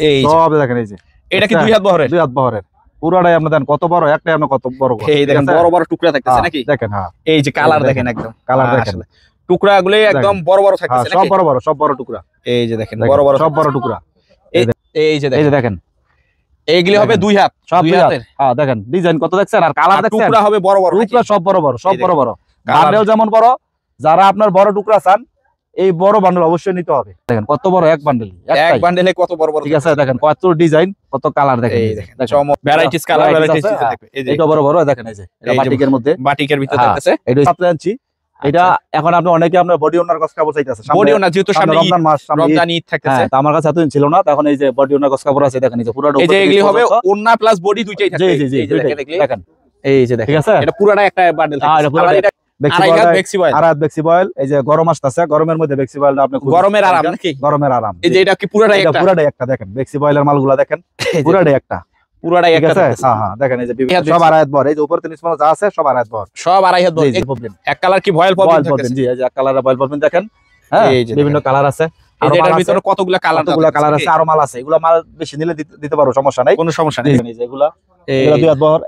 এই সব দেখেন এই যে এটা কি 2 হাত বহরের? 2 হাত বহরের পুরোটাই আপনি দেন কত বড়, একটাই আপনি কত বড়। এই দেখেন বড় বড় টুকরা থাকতেছে নাকি? দেখেন হ্যাঁ, এই যে কালার দেখেন, একদম কালার দেখেন, টুকরাগুলো একদম বড় বড় থাকতেছে নাকি? সব বড় টুকরা। এই যে দেখেন বড় বড় সব বড় টুকরা। এই যে দেখেন এইগুলি হবে 2 হাত, সব 2 হাতের। হ্যাঁ দেখেন ডিজাইন কত দেখছেন, আর কালার দেখছেন, টুকরা হবে বড় বড়, টুকরা সব বড় বড়, সব বড় বড়। বান্ডেল যেমন বড়, যারা আপনার বড় টুকরা চান এই বড় বান্ডেল অবশ্যই নিতে হবে। দেখেন কত বড় এক বান্ডেল, এক বান্ডেলে কত বড় বড়, ঠিক আছে? দেখেন কত ডিজাইন, কত কালার দেখেন, এই দেখেন ভ্যারাইটিস কালার, ভ্যারাইটিস দেখেন। এটা বড় বড় দেখেন, এই যে এটা বাটিকের মধ্যে, বাটিকের ভিতরে থাকতেছে। এটা 7 ইঞ্চি। এটা এখন আপনি অনেকে আপনার বডি ওনার কাজ কাপড় চাইতেছে, বডি ওনার যেহেতু সামনে রমজান মাস, রমজান ঈদ থাকতেছে, তো আমার কাছে এতদিন ছিল না, তখন এই যে বডি ওনার কাজ কাপড় আছে দেখেন, এই যে পুরোটা এই যে এগুলি হবে ওন্না প্লাস বডি দুইটাই থাকবে। জি জি জি দেখেন, এই যে দেখেন, ঠিক আছে? এটা পুরোটা একটা বান্ডেল থাকবে। আর এটা বেক্সি বয়েল, এই যে গরম আসতেছে, গরমের মধ্যে বেক্সি বয়েলটা আপনি গরমের আরাম নাকি? গরমের আরাম। এই যে এটা কি পুরোটাই একটা দেখেন, বেক্সি বয়েলের মালগুলা দেখেন, পুরোটাই একটা হ্যাঁ দেখেন, এই যে সব আড়াইহাত বহর, এই যে উপর তিন যা আছে সব আড়াইহাত বহর, সব আড়াইহাত বহর। এক কালার কি ভয়েল পাবেন? জি এই যে এক কালারের ভয়েল পাবেন দেখেন, হ্যাঁ বিভিন্ন কালার আছে। এই যে এটার ভিতরে কতগুলা কালার আছে, আরো মাল আছে, এগুলা মাল বেশি নিলে দিতে পারো, সমস্যা নাই, কোনো সমস্যা নেই। এই যে এগুলা 2 হাত বহর,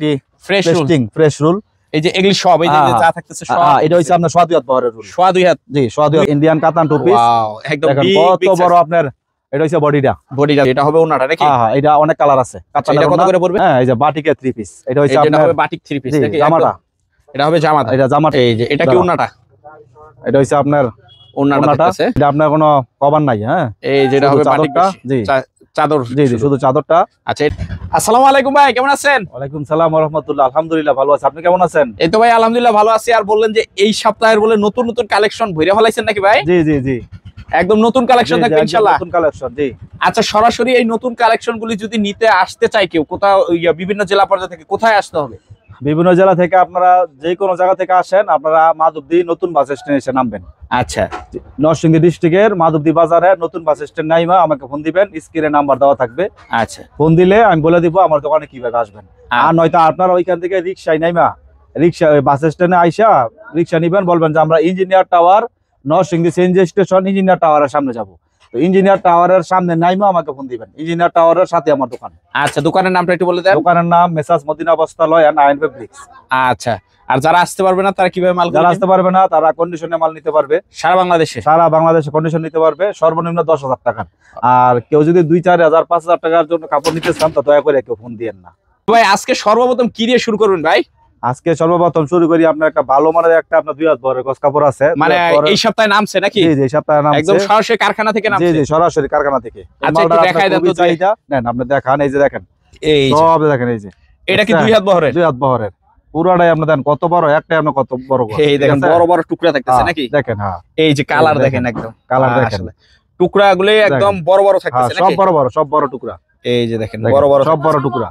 ফ্রেশ রুল। এই যে এগুলি সব এই যে যা থাকতেছে সব, এটা হচ্ছে আপনার 2 হাত বহরের রুল, 2 হাত। জি 2 হাত ইন্ডিয়ান কাতান টু পিস। ওয়াও একদম কত বড় আপনার, এটা হচ্ছে বডিটা, এটা হবে ওনাটা নাকি? হ্যাঁ এটা অনেক কালার আছে। এটা কত করে পড়বে? হ্যাঁ এই যে বাটিকের 3 পিস, এটা হচ্ছে আপনার আপনার বাটিক 3 পিস নাকি? জামাটা, এটা হবে জামাটা, এটা জামাটা। এই যে এটা কি ওনাটা? এটা হচ্ছে আপনার ওনাটা, এটা আপনার কোনো কভার নাই। হ্যাঁ এই যেটা হবে চাদরটা, জি চাদর, জি জি শুধু চাদরটা। আচ্ছা আসসালামু আলাইকুম ভাই, কেমন আছেন? ওয়ালাইকুম সালাম ওয়া রাহমাতুল্লাহ। আলহামদুলিল্লাহ ভালো আছি, আপনি কেমন আছেন? এই তো ভাই আলহামদুলিল্লাহ ভালো আছি। আর বললেন যে এই সপ্তাহের বলে নতুন নতুন কালেকশন ভইরা ফলাইছেন নাকি ভাই? জি জি জি একদম নতুন কালেকশন থাকবে ইনশাআল্লাহ। নতুন কালেকশন, জি। আচ্ছা সরাসরি এই নতুন কালেকশনগুলি যদি নিতে আসতে চাই কেউ, কোথাও বিভিন্ন জেলা পর্যায়ে থেকে কোথায় আসতে হবে? বিভিন্ন জেলা থেকে আপনারা যে কোনো জায়গা থেকে আসেন, আপনারা মাধবদী নতুন বাস স্ট্যান্ডে এসে নামবেন। আচ্ছা নরসিংদী ডিস্ট্রিক্টের মাধবদী বাজারে নতুন বাস স্ট্যান্ড নাইমা আমাকে ফোন দিবেন, স্ক্রিনে নাম্বার দেওয়া থাকবে। আচ্ছা ফোন দিলে আমি বলে দিব আমার দোকানে কিভাবে আসবেন। আর নয়তো আপনারা ওইখান থেকে রিক্সায় নাইমা বাস স্ট্যান্ডে আইসা রিক্সা নিবেন, বলবেন যে আমরা engineer tower, Narsingdi CNG station engineer টাওয়ারের সামনে যাব। তো ইঞ্জিনিয়ার টাওয়ারের সামনে নাইমা আমাকে ফোন দিবেন, ইঞ্জিনিয়ার টাওয়ারের সাথে আমার দোকান। আচ্ছা দোকানের নামটা একটু বলে দেন। দোকানের নাম messrs Madina Bastralay and Ayan fabrics. আচ্ছা আর যারা আসতে পারবে না তারা কিভাবে মাল, যারা আসতে পারবে না তারা কন্ডিশনে মাল নিতে পারবে, সারা বাংলাদেশে কন্ডিশন নিতে পারবে, সর্বনিম্ন 10,000 টাকা। আর কেউ যদি 2-4 হাজার 5,000 টাকার জন্য কাপড় নিতে চান তো দয়া করে কেউ ফোন দিয়েন না। ভাই আজকে সর্বপ্রথম কি দিয়ে শুরু করবেন ভাই? আজকে সর্বপ্রথম শুরু করি, আপনার একটা ভালো মানের একটা আপনার 2 হাত বহরের গস কাপড় আছে, মানে এই সপ্তাহে নামছে নাকি? জি জি এই সপ্তাহে নামছে, একদম সরাসরি কারখানা থেকে নামছে। জি জি সরাসরি কারখানা থেকে। আচ্ছা একটু দেখাই দেন তো চাহিদা নেন, আপনি দেখান, এই যে দেখেন, এই সব দেখেন, এই যে এটা কি 2 হাত বহরের? 2 হাত বহরের পুরোটাই আপনি দেন কত বড়, একটাই আপনি কত বড়। এই দেখেন বড় বড় টুকরা থাকতেছে নাকি? দেখেন হ্যাঁ, এই যে কালার দেখেন, একদম কালার দেখেন, টুকরাগুলো একদম বড় বড় থাকতেছে নাকি? সব বড় টুকরা। এই যে দেখেন বড় বড় সব বড় টুকরা।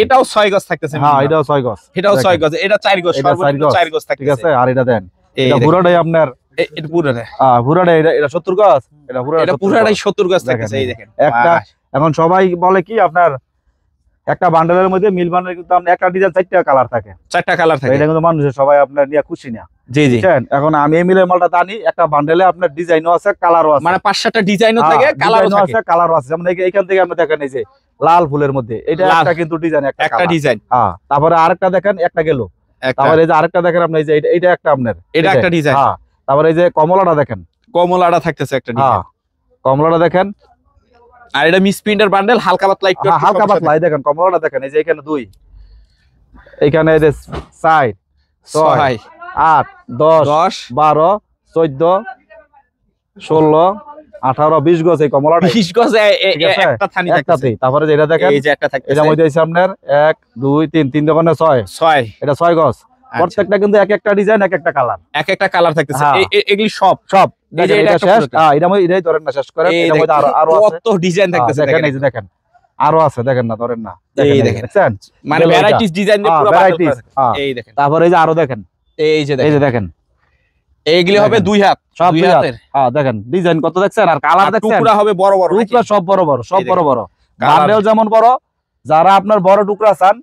এটাও 6 গজ থাকতেছে। হ্যাঁ এটাও 6 গজ, এটাও 6 গজ, এটা 4 গজ, সর্বনিম্ন 4 গজ থাকতেছে, ঠিক আছে? আর এটা দেন, এটা পুরোটাই আপনার, এটা পুরোটাই পুরোটাই এটা 70 গজ, এটা পুরোটাই 70 গজ থাকতেছে। এই দেখেন একটা, এখন সবাই বলে কি আপনার একটা বান্ডেলের মধ্যে মিল বান্ডেল কিন্তু আপনার একটা ডিজাইন 4টা কালার থাকে, 4টা কালার থাকে, এটা কিন্তু মানুষের সবাই আপনার নিয়ে খুশি না। জি জি এখন আমি এই মিলের মালটা টানি, একটা বান্ডেলে আপনার ডিজাইনও আছে, কালারও আছে, মানে 5-7টা ডিজাইনও থাকে, কালারও আছে, কালারও আছে। যেমন এইখান থেকে আপনি দেখেন, এই যে লাল ফুলের মধ্যে এটা একটা কিন্তু ডিজাইন, একটা ডিজাইন। হ্যাঁ তারপরে আরেকটা দেখেন, একটা গেল, তারপরে এই যে আরেকটা দেখেন আপনি, এই যে এটা একটা আপনার, এটা একটা ডিজাইন। হ্যাঁ তারপরে এই যে কমলাটা দেখেন, কমলাটা থাকতেছে একটা ডিজাইন, কমলাটা দেখেন। আর এটা মিস প্রিন্টের বান্ডেল, হালকা পাতলা একটু, হালকা পাতলা। এই দেখেন কমলাটা দেখেন, এই যে এখানে 2, এইখানে এই যে 4 6 8 10 12 14 16 18 20 গজ, এই কমলাটা 20 গজ একটা থানি থাকতেছে। তারপরে যেটা দেখেন, এই যে একটা থাকতেছে, এটা মধ্যে আছে আপনার 1 2 3 দোকানে 6, এটা 6 গজ। প্রত্যেকটা কিন্তু এক একটা ডিজাইন, এক একটা কালার, এক একটা কালার থাকতেছে। এগুলি সব এই যে এটা শেষ, এটাই ধরেন না, শেষ করেন। এর মধ্যে আরো আছে, কত ডিজাইন থাকতেছে দেখেন, এই যে দেখেন আরো আছে, দেখেন না, ধরেন না, এই দেখেন মানে ভ্যারাইটিস ডিজাইন দিয়ে পুরো ভ্যারাইটিস। এই দেখেন, তারপরে এই যে আরো দেখেন, এই যে দেখেন এইগুলি হবে 2 হাত, সব 2 হাতের। হ্যাঁ দেখেন ডিজাইন কত দেখছেন, আর কালার দেখছেন, টুকরা হবে বড় বড়, টুকরা সব বড় বড়, সব বড় বড়। বান্ডেল যেমন বড়, যারা আপনার বড় টুকরা চান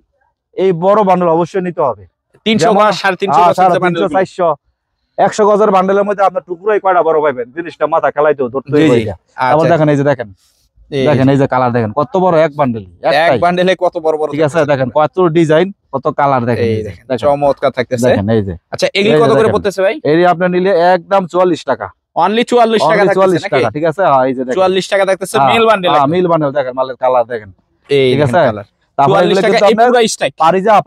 এই বড় বান্ডেল অবশ্যই নিতে হবে। 300 গজ, 350 বান্ডেল, 400 100 গজের বান্ডেলের মধ্যে আপনার টুকরোই কয়টা বড় পাবেন, জিনিসটা মাথা খেলাইতেও ধরতে হইবে। আবার দেখেন, এই যে দেখেন দেখেন এই যে কালার দেখেন কত বড় এক বান্ডেল, এক বান্ডেলে কত বড় বড়, ঠিক আছে দেখেন কত ডিজাইন কত কালার দেখেন, এই দেখেন চমৎকার থাকতেছে। দেখেন এই যে আচ্ছা এগুলি কত করে পড়তেছে ভাই? এই আপনার নিলে একদম 44 টাকা, অনলি 44 টাকা থাকতেছে 44 নাকি? টাকা, ঠিক আছে হ্যাঁ এই যে দেখেন 44 টাকা থাকতেছে মিল বান্ডেল, মিল বান্ডেল দেখেন মালের কালার দেখেন, এই ঠিক আছে। কালার তারপরে 44 এগুলো টাকা কিন্তু এই আপনার পুরো স্টাইক,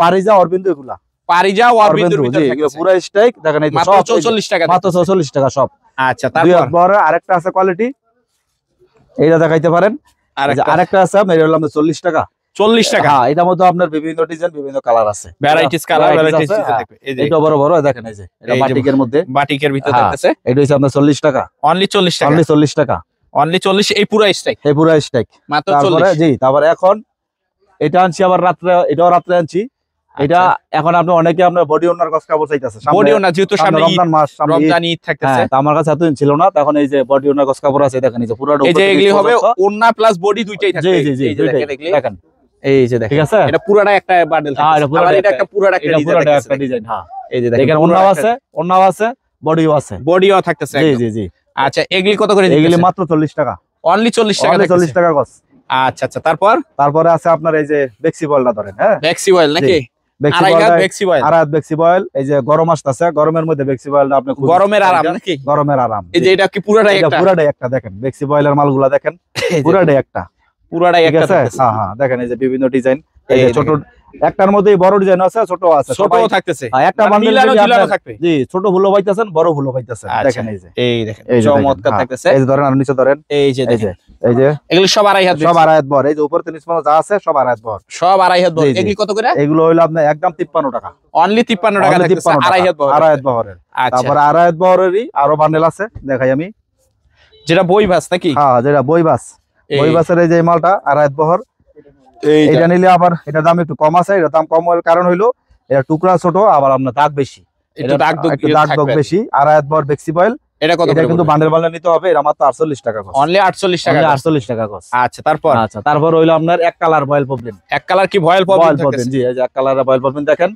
পারিজা অরবিন্দু এগুলা পারিজা অরবিন্দুর ভিতরে থাকতেছে পুরো স্টাইক দেখেন এই মাত্র সব 44 টাকা, মাত্র 44 টাকা সব। আচ্ছা দুই তারপর বড় আরেকটা আছে কোয়ালিটি, এইটা দেখাইতে পারেন। আরেকটা আছে আপনার এটা হলো 40 টাকা, 40 টাকা, হ্যাঁ এটার মধ্যে আপনার বিভিন্ন ডিজাইন বিভিন্ন কালার আছে, ভ্যারাইটিস কালার ভ্যারাইটিস আছে, থাকবে। এই যে এটা বড় বড় দেখেন এই যে এটা এই যে বাটিকের মধ্যে, বাটিকের ভিতরে হ্যাঁ, থাকতেছে এটা হচ্ছে আপনার 40 টাকা, অনলি 40 টাকা, অনলি 40 টাকা, অনলি 40 এই পুরো স্টাইক এই পুরো স্টাইক মাত্র তারপরে 40। জি তারপরে এখন এটা আনছি আবার রাত্রে, এটাও রাত্রে আনছি এটা। এখন আপনি অনেকে আপনার বডি ওনার কাজ কাপড় চাইতেছে, বডিও না যেহেতু সামনে রমজান মাস, সামনে ঈদ, রমজান ঈদ থাকতেছে, হ্যাঁ, তো আমার কাছে এতদিন ছিল না, তখন এই যে বডি ওনার কাজ কাপড় আছে দেখেন এই যে পুরো এই যে এগুলি হবে ওন্না প্লাস বডি দুইটাই থাকবে, জি জি জি এই যে দেখেন এগুলি, দেখেন এই যে দেখেন ঠিক আছে, এটা পুরোটা একটা বান্ডেল হ্যাঁ, এটা থাকবে, পুরোটা আবার এটা একটা পুরোটা একটা একটা ডিজাইন, হ্যাঁ এই যে দেখেন দেখেন ওন্নাও আছে বডিও আছে, বডিও থাকতেছে জি একদম। জি জি আচ্ছা এগুলি কত করে এগুলি দিতেছেন? মাত্র 40 টাকা, অনলি 40 টাকা, অনলি 40 টাকা গস। আচ্ছা আচ্ছা তারপরে আছে আপনার এই যে বেক্সি বলটা ধরেন, হ্যাঁ বেক্সি অয়েল নাকি? বেক্সি আড়াই বলটা হাত বেক্সি অয়েল, আড়াই হাত বেক্সি বয়েল, এই যে গরম আসতেছে, গরমের মধ্যে বেক্সি বয়েলটা আপনি খুব গরমের আরাম নাকি? গরমের আরাম, এই যে এটা কি পুরোটাই এটা একটা? পুরাটাই একটা দেখেন বেক্সি বয়েলের মালগুলা দেখেন পুরাটাই একটা, পুরোটাই ঠিক একটা আছে, থাকতেছে, হ্যাঁ হ্যাঁ দেখেন এই যে বিভিন্ন ডিজাইন, এই এই যে ছোট একটার মধ্যেই বড় ডিজাইন আছে ছোট আছে, ছোটও থাকতেছে, একটা মানে বান্ডেল মিলানো ঝুলানো থাকবে, জি ছোট ফুলও পাইতেছেন বড় ফুলও পাইতেছেন, আচ্ছা, দেখেন এই যে এই দেখেন এই যে দেখেন, চমৎকার হ্যাঁ, থাকতেছে, এই যে ধরেন আর নিচে ধরেন এই যে এই দেখেন যে এই যে এগুলো সব আড়াই হাত সব আড়াই হাত বহর, এই যে উপর থেকে নিচ পর্যন্ত যা আছে সব আড়াই হাত বহর, সব আড়াই হাত বড়। জি, জি। এগুলি কত করে? এগুলো হইলো আপনার একদম 53 টাকা, অনলি 53 টাকা Only থাকতেছে 53 আড়াই হাত বড়, আড়াই হাত বহরের। আচ্ছা তারপরে আড়াই হাত বহরেরই আরো বান্ডেল আছে দেখাই আমি, যেটা বই ভাস নাকি? হ্যাঁ যেটা বইবাস, এই- বইবাসের এই যে এই মালটা আড়াই হাত বহর, এইটা এটা নিলে আবার এটার দাম একটু কম আছে, এটার দাম কম হওয়ার কারণ হইলো এটা টুকরা ছোট আবার আপনার দাগ বেশি, একটু দাগ একটু দাগ দাগ বেশি, আড়াই হাত বহর বেক্সি বয়েল, এটা কত এটা করে? কিন্তু বান্ডেল বান্ডেল নিতে হবে, এটা মাত্র 48 টাকা গজ, অনলি 48 টাকা, 48 টাকা গজ। আচ্ছা তারপর আচ্ছা তারপর হইলো আপনার এক কালার বয়েল প্রবলেম, এক কালার কি ভয়েল বয়েল প্রবলেম প্রবলেম, থাকতেছে? জি এই যে এক কালারের বয়েল প্রবলেম দেখেন,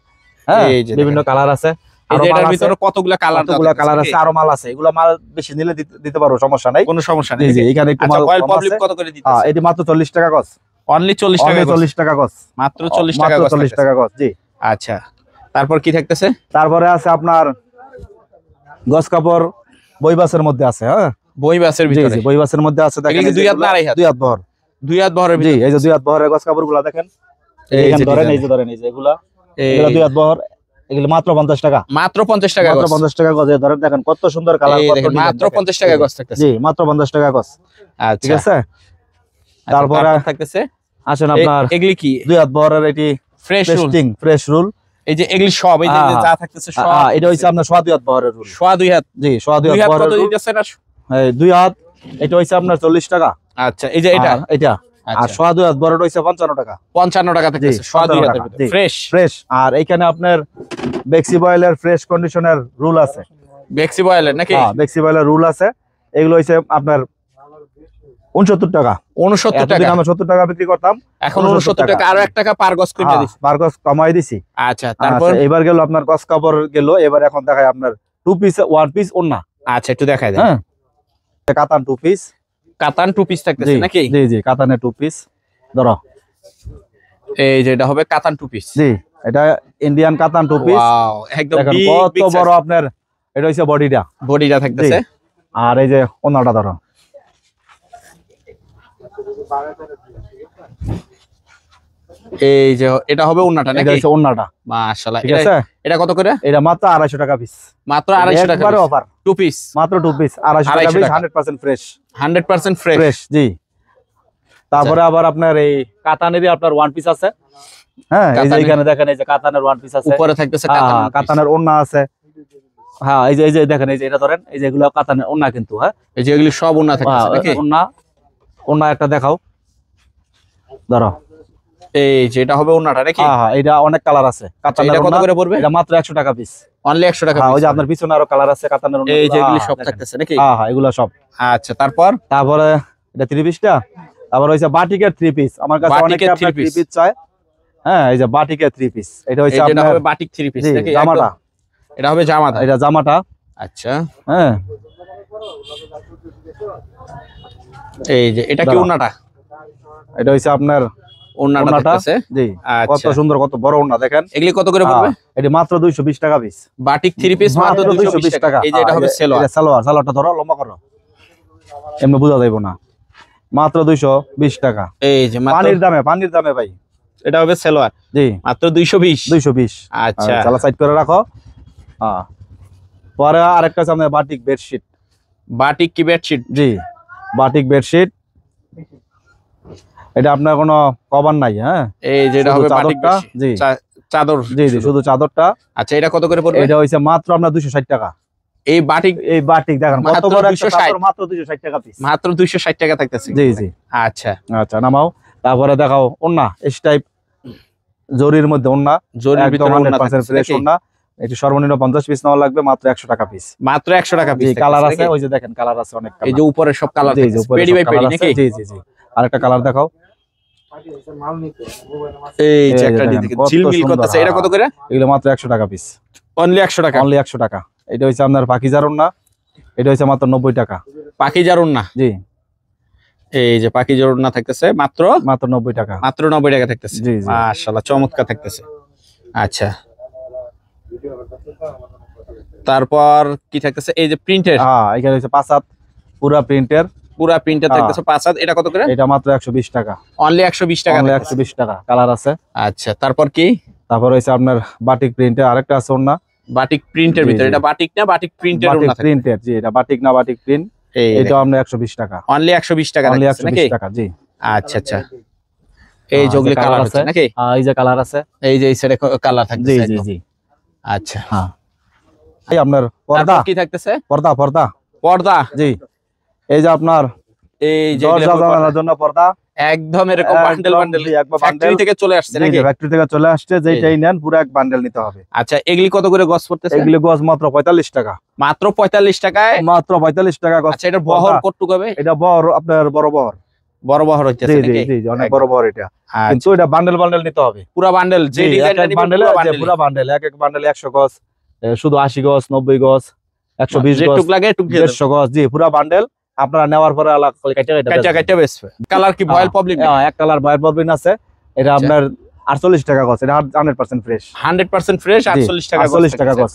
হ্যাঁ এই যে বিভিন্ন কালার আছে, এই আরো যে মাল এটার আছে, ভিতরে কতগুলা কালার, কতগুলা কালার আছে, আরো মাল আছে, এগুলা মাল বেশি নিলে দিতে পারো, সমস্যা নাই, কোনো সমস্যা জি নেই। জি এখানে একটু আচ্ছা মাল ভয়েল কম প্রবলেম আছে। কত করে দিতেছে? এটি মাত্র 40 টাকা গজ, অনলি 40 টাকা, 40 টাকা গজ, মাত্র 40 টাকা মাত্র গজ 40 থাকতেছে। টাকা গজ, জি। আচ্ছা তারপর কি থাকতেছে? তারপরে আছে আপনার গজ কাপড় বইবাসের মধ্যে আছে, হ্যাঁ বই বাসের জি ভিতরে জি বইবাসের মধ্যে আছে, দেখেন এগুলি এই যে দুই হাত না এগুলা আড়াই হাত? দুই হাত বহর, দুই হাত বহরের জি ভিতরে, এই যে দুই হাত বহরের গজ কাপড়গুলো দেখেন, এই এইখানে যে ধরেন, এই ডিজাইন, যে ধরেন এই যে এগুলা এই দুই হাত বহর, এগুলো মাত্র 50 টাকা, মাত্র 50 টাকা মাত্র গজ, 50 টাকা গজ, এই ধরেন দেখেন কত সুন্দর কালার, এই কত দেখেন ডিজাইন, মাত্র 50 টাকা গজ থাকতেছে। জি মাত্র 50 টাকা গজ, ঠিক আচ্ছা আছে। তারপরে তারপর থাকতেছে আসেন আপনার এগুলি কি দুই হাত বহরের এটি ফ্রেশ রুল, ফ্রেশ রুল, এই যে এগুলি সব এই যে হ্যাঁ, যা থাকতেছে সব এটা হইছে আপনার সোয়া দুই হাত বহরের রুল, সোয়া দুই হাত, জি সোয়া দুই দুই হাত হাত বহরের কত রুল, দিতেছে না? এই দুই হাত এটা হইছে আপনার 40 টাকা, আচ্ছা এই যে এটা, আর এটা আর আচ্ছা সোয়া দুই হাত বড়টা হইছে 55 টাকা 55 টাকা থাকতেছে, জি, সোয়া দুই 55 হাতের টাকা, ভিতরে জি। Fresh, fresh. আর এইখানে আপনার বেক্সি বয়েলের ফ্রেশ কন্ডিশনের রুল আছে, বেক্সি বয়েলের নাকি? হ্যাঁ বেক্সি বয়েলের রুল আছে, এগুলো হইছে আপনার 69 টাকা, 69 এতদিন টাকা, আমরা 70 টাকা বিক্রি করতাম, এখন 69 টাকা, আরো 1 টাকা পার গজ করে হ্যাঁ, দিছি। পার গজ কমাই দিছি। আচ্ছা তারপর আচ্ছা, এবার গেল আপনার গজ কাপড় গেল, এবার এখন দেখায় আপনার 2 পিস 1 পিস ওন্না, আচ্ছা একটু দেখাই দেন, হ্যাঁ কাতান 2 পিস, কাতান 2 পিস থাকতেছে জি নাকি? জি জি কাতানের 2 পিস ধরো, এই যে এটা হবে কাতান 2 পিস, জি এটা ইন্ডিয়ান কাতান 2 পিস, ওয়াও একদম দেখেন বিগ কত বিগ বড় আপনার, এটা হইছে বডিটা, বডিটা থাকতেছে, আর এই যে ওন্নাটা ধরো, এই যে এটা হবে ওন্নাটা এটা নাকি? হইছে ওন্নাটা, মাশাআল্লাহ, ঠিক আছে। এটা কত করে? এটা মাত্র 250 টাকা পিস, মাত্র 250 টাকা একবারে অফার, 2 পিস, মাত্র 2 পিস 250 টাকা 250 পিস, টাকা। 100% ফ্রেশ 100% ফ্রেশ, ফ্রেশ, জি। তারপরে আবার আপনার এই কাতানেরই আপনার 1 পিস আছে, হ্যাঁ এই যে কাতানের- এখানে দেখেন এই যে কাতানের 1 পিস আছে, উপরে থাকতেছে হ্যাঁ, কাতান, কাতানের ওন্না আছে, হ্যাঁ এই যে দেখেন এই যে এটা ধরেন, এই যে এগুলো কাতানের ওন্না কিন্তু, হ্যাঁ এই যে এগুলি সব ওন্না থাকতেছে নাকি? ওন্না, ওন্না একটা দেখাও ধরো, এই যে এটা হবে ওন্নাটা নাকি? হ্যাঁ হ্যাঁ এটা অনেক কালার আছে, কাতানের এটা কত ওন্না, করে পড়বে? এটা মাত্র 100 টাকা পিস, অনলি 100 টাকা হ্যাঁ ওই piece। যে আপনার পিছনে আরো কালার আছে কাতানের ওন্না, এই যে এগুলি হ্যাঁ, সব দেখেন। থাকতেছে নাকি? হ্যাঁ হ্যাঁ এগুলো সব। আচ্ছা তারপর তারপরে এটা 3 পিসটা, তারপর হইছে বাটিকের 3 পিস, আমার কাছে অনেকে বাটিকের আপনার 3 3 পিস চায়, হ্যাঁ এই যে বাটিকের 3 পিস, এটা এই হইছে যেটা আপনার হবে বাটিক 3 পিস জি, নাকি? জামাটা, একদম- এটা হবে জামাটা, এটা জামাটা, আচ্ছা হ্যাঁ এই যে এটা কি দাঁড়াও। ওন্নাটা? এটা হইছে আপনার ওন্নাটা ওন্নাটা। দেখতেছে। জি কত আচ্ছা সুন্দর, কত বড় ওন্না দেখেন। এগুলি কত করে পড়বে? এটা মাত্র 220 টাকা পিস। বাটিক 3 পিস মাত্র 220 টাকা। এই যে এটা হবে সেলোয়ার। এটা সালোয়ারটা ধরো লম্বা করো, এমনি বোঝা যাইবো না। মাত্র 220 টাকা। এই যে মাত্র পানির দামে ভাই। এটা হবে সেলোয়ার জি মাত্র 220। 220। আচ্ছা চালা সাইড করে রাখো। হ্যাঁ পরে আরেকটা আছে আপনার বাটিক বেডশিট। বাটিক কি বেডশিট? জি বাটিক বেডশিট। এটা আপনার কোনো কভার নাই। হ্যাঁ এই যেটা শুধু হবে বাটিক চাদরটা। বেডশিট। জি চাদর জি শুধু চাদরটা। আচ্ছা এটা কত করে পড়বে? এটা হইছে মাত্র আপনার 260 টাকা। এই বাটিক দেখেন কত মাত্র বড় একটা 260 চাদর, মাত্র 260 টাকা পিস। মাত্র 260 টাকা থাকতেছে। জি জি আচ্ছা আচ্ছা নামাও। তারপরে দেখাও ওন্না এস টাইপ জরির মধ্যে ওন্না, জরির ভিতরে ওন্না 100% থাকতেছে ফ্রেশ নাকি? ওন্না। এটি সর্বনিম্ন 50 পিস নেওয়া লাগবে, মাত্র 100 টাকা পিস। মাত্র 100 টাকা জি পিস। কালার আছে, ওই যে দেখেন কালার আছে অনেক এই যে উপরে সব কালার জি থাকতেছে। উপরে পেডি সব বাই পেডি colour আছে। নাকি? জি জি জি আরেকটা কালার দেখাও। এই যে এই একটা দেখেন, দিকে কত ঝিলমিল সুন্দর। করতেছে। এটা কত করে? এগুলো মাত্র 100 টাকা পিস। অনলি 100 টাকা। অনলি 100 টাকা। এটা হইছে আপনার পাকিজার ওন্না। এটা হইছে মাত্র 90 টাকা। পাকিজার ওন্না। জি এই যে পাকিজার ওন্না থাকতেছে মাত্র 90 টাকা। মাত্র 90 টাকা থাকতেছে। জি, জি। মাশাআল্লাহ চমৎকার থাকতেছে। আচ্ছা তারপর কি থাকতেছে? এই যে প্রিন্টের। হ্যাঁ এখানে হইছে 5 হাত পুরা প্রিন্টের। পুরা প্রিন্টের থাকতেছে 5 হাত। এটা কত করে? এটা মাত্র 120 টাকা। অনলি 120 টাকা। অনলি থাকতেছে। 120 টাকা। কালার আছে। আচ্ছা তারপর কি? তারপর হইছে আপনার বাটিক প্রিন্টের আরেকটা আছে ওন্না। বাটিক প্রিন্টের জি, ভিতরে জি। এটা বাটিক না বাটিক প্রিন্টের বাটিক ওন্না থাকে। প্রিন্টের। জি এটা বাটিক না বাটিক প্রিন্ট। এই এটা আপনার 120 টাকা। অনলি 120 টাকা অনলি থাকতেছে নাকি? 120 টাকা। জি আচ্ছা আচ্ছা এই যে ওগুলি কালার আছে নাকি? এই যে কালার আছে। এই যে এই সাইডে কালার জি থাকতেছে জি একদম। জি আচ্ছা হ্যাঁ এই আপনার পর্দা। তারপর কি থাকতেছে? পর্দা পর্দা। জি এই যে আপনার এই যে দরজা জানালার জন্য পর্দা। একদম এরকম বান্ডেল একদম, বান্ডেল জি, একবার ফ্যাক্টরি bundle। থেকে চলে আসছে জি নাকি? জি ফ্যাক্টরি থেকে চলে আসছে, যেটাই নেন পুরো এক বান্ডেল নিতে হবে। আচ্ছা এগুলি কত করে গজ পড়তেছে? এগুলি গজ মাত্র 45 টাকা। মাত্র 45 টাকায়। মাত্র 45 টাকা গজ। আচ্ছা এটার বহর কতটুকু হবে? এটা বড় আপনার বড় বহর। বড় বহর হইতেছে জি জি নাকি? জি অনেক বড় বহর এটা। কিন্তু এটা বান্ডেল নিতে হবে। পুরো বান্ডেল যে জি, ডিজাইনটা এক এক নিবেন বান্ডেলে পুরো বান্ডেল। পুরো বান্ডেল এক বান্ডেলে 100 গজ, শুধু 80 গজ, 90 গজ, 120 গজ, যেটুক লাগে টুক দিয়ে 150 গজ। জি পুরো বান্ডেল আপনারা নেওয়ার পরে আলাদা করে কাটা কাটা বেসবে। কালার কি ভয়েল প্রবলেম? এক কালার ভয়েল প্রবলেম আছে। এটা আপনার 48 টাকা গজ। এটা 100% ফ্রেশ। 100% ফ্রেশ 48 টাকা 48 টাকা গজ।